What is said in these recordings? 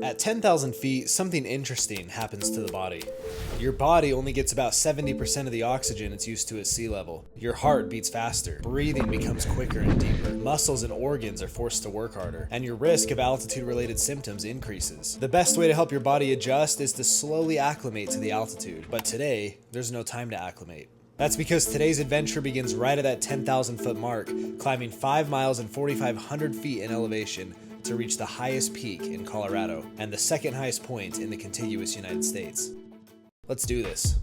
At 10,000 feet, something interesting happens to the body. Your body only gets about 70% of the oxygen it's used to at sea level. Your heart beats faster, breathing becomes quicker and deeper, muscles and organs are forced to work harder, and your risk of altitude-related symptoms increases. The best way to help your body adjust is to slowly acclimate to the altitude, but today, there's no time to acclimate. That's because today's adventure begins right at that 10,000 foot mark, climbing 5 miles and 4,500 feet in elevation to reach the highest peak in Colorado and the second highest point in the contiguous United States. Let's do this.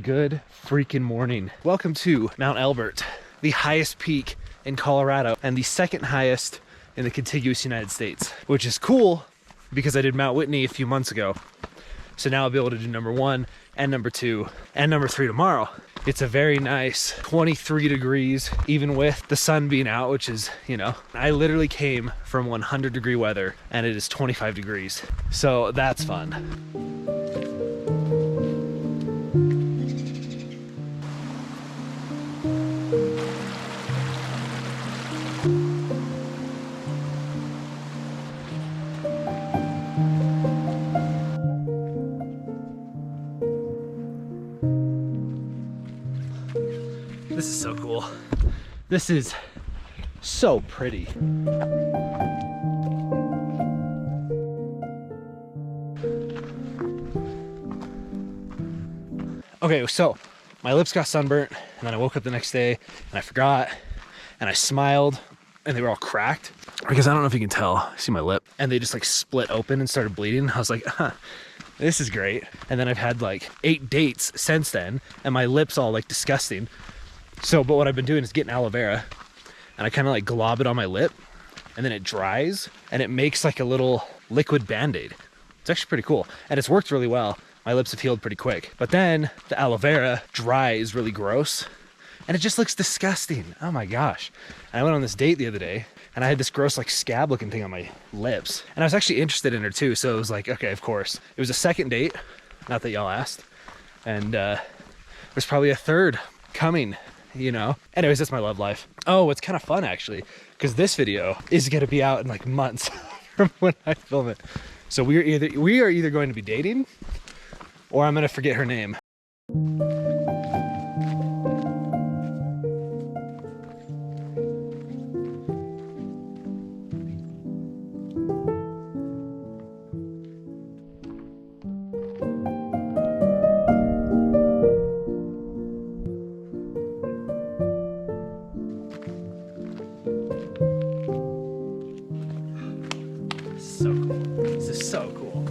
Good freaking morning. Welcome to Mount Elbert, the highest peak in Colorado and the second highest in the contiguous United States, which is cool because I did Mount Whitney a few months ago. So now I'll be able to do number 1 and number 2 and number 3 tomorrow. It's a very nice 23 degrees, even with the sun being out, which is, you know, I literally came from 100-degree weather and it is 25 degrees. So that's fun. This is so cool. This is so pretty. Okay, so my lips got sunburnt and then I woke up the next day and I forgot and I smiled and they were all cracked because I don't know if you can tell, see my lip, and they just like split open and started bleeding. I was like, this is great. And then I've had like 8 dates since then and my lips all like disgusting. So, but what I've been doing is getting aloe vera and I kind of like glob it on my lip and then it dries and it makes like a little liquid Band-Aid. It's actually pretty cool and it's worked really well. My lips have healed pretty quick, but then the aloe vera dries really gross and it just looks disgusting. Oh my gosh. And I went on this date the other day and I had this gross like scab looking thing on my lips and I was actually interested in her too. So it was like, okay, of course. It was a second date, not that y'all asked. And there's probably a third coming, you know. Anyways, that's my love life. Oh, it's kind of fun actually, because this video is gonna be out in like months from when I film it. So we are either going to be dating or I'm gonna forget her name. So cool. This is so cool.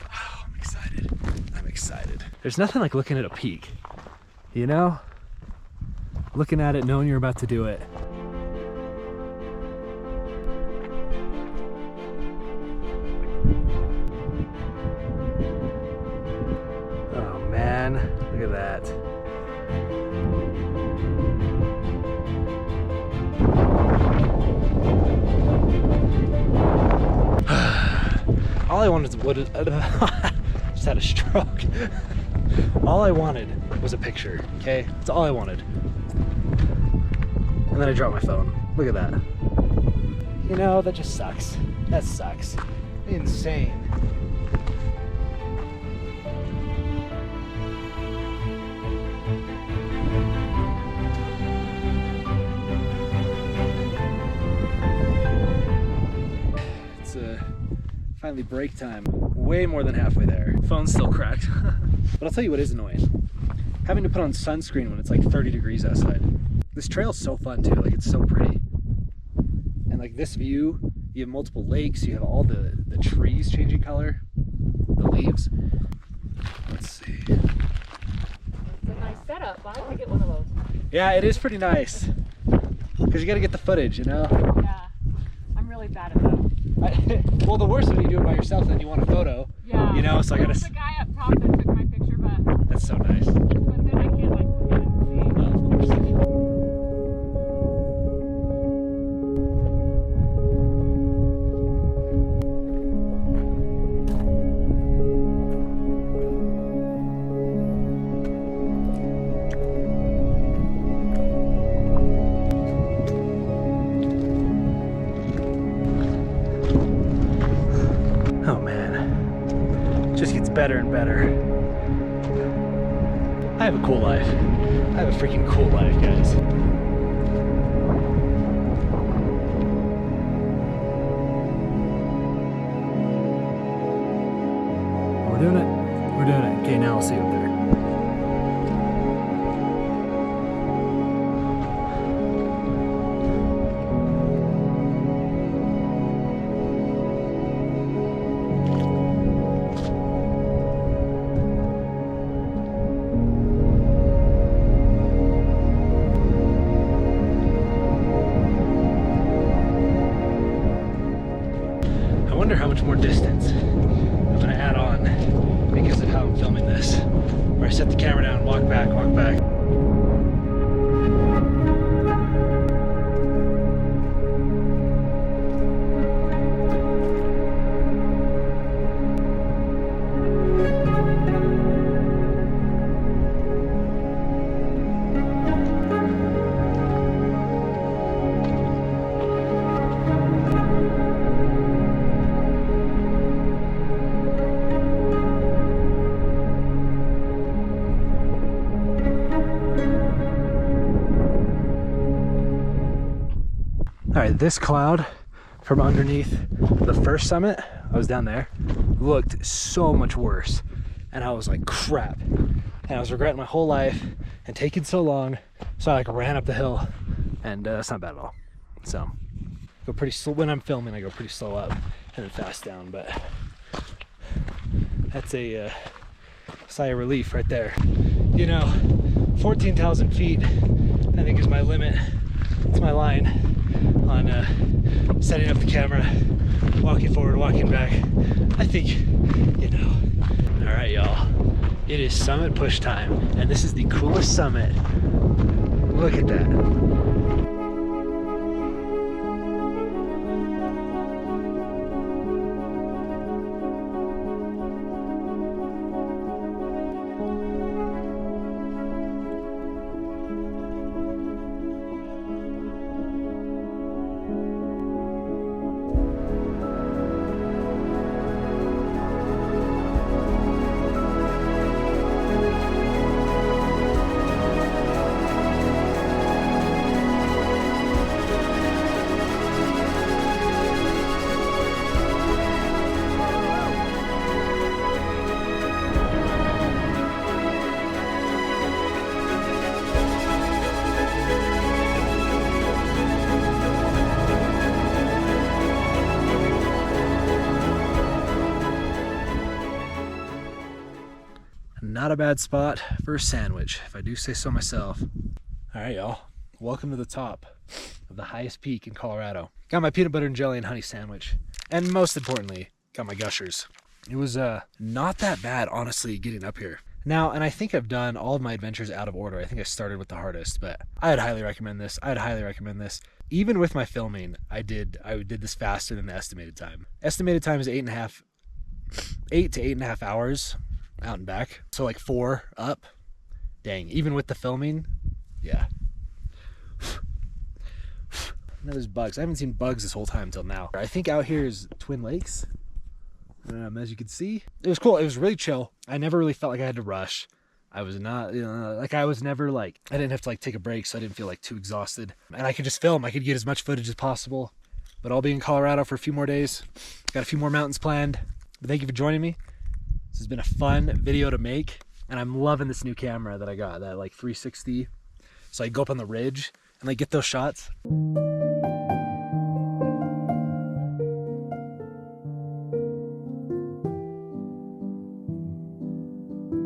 Oh, I'm excited. I'm excited. There's nothing like looking at a peak, you know? Looking at it, knowing you're about to do it. Oh man, look at that. All I wanted was just had a stroke. All I wanted was a picture, okay? That's all I wanted. And then I dropped my phone. Look at that. You know, that just sucks. That sucks. Insane. It's finally break time. Way more than halfway there. Phone's still cracked. But I'll tell you what is annoying. Having to put on sunscreen when it's like 30 degrees outside. This trail's so fun too, like it's so pretty. And like this view, you have multiple lakes, you have all the trees changing color, the leaves. Let's see. It's a nice setup. I want to get one of those. Yeah, it is pretty nice. Because you got to get the footage, you know? Yeah. I'm really bad at that. Well, the worst when you do it by yourself, then you want a photo. Yeah. You know, so I got to... There was a guy up top that took my picture, but... That's so nice. But then I can't, like, look at it and see. Oh, of course. Oh man, just gets better and better. I have a cool life. I have a freaking cool life, guys. We're doing it. We're doing it. Okay, now I'll see you up there. I wonder how much more distance I'm gonna add on because of how I'm filming this. Where I set the camera down, walk back, walk back. All right, this cloud from underneath the first summit, I was down there, looked so much worse. And I was like, crap. And I was regretting my whole life and taking so long. So I like ran up the hill and it's not bad at all. So go pretty slow. When I'm filming, I go pretty slow up and then fast down, but that's a sigh of relief right there. You know, 14,000 feet, I think is my limit. It's my line on setting up the camera, walking forward, walking back. I think, you know. All right, y'all. It is summit push time, and this is the coolest summit. Look at that. Not a bad spot for a sandwich, if I do say so myself. All right, y'all. Welcome to the top of the highest peak in Colorado. Got my peanut butter and jelly and honey sandwich. And most importantly, got my gushers. It was not that bad, honestly, getting up here. Now, and I think I've done all of my adventures out of order. I think I started with the hardest, but I'd highly recommend this. I'd highly recommend this. Even with my filming, I did this faster than the estimated time. Estimated time is 8 to 8.5 hours. Out and back, so like 4 up. Dang, even with the filming, yeah. Now there's bugs. I haven't seen bugs this whole time until now. I think out here is Twin Lakes. As you can see, it was cool. It was really chill. I never really felt like I had to rush. I was not, you know, like I was never like, I didn't have to like take a break, so I didn't feel like too exhausted. And I could just film. I could get as much footage as possible. But I'll be in Colorado for a few more days. Got a few more mountains planned. But thank you for joining me. This has been a fun video to make, and I'm loving this new camera that I got, that like 360. So I go up on the ridge and like get those shots.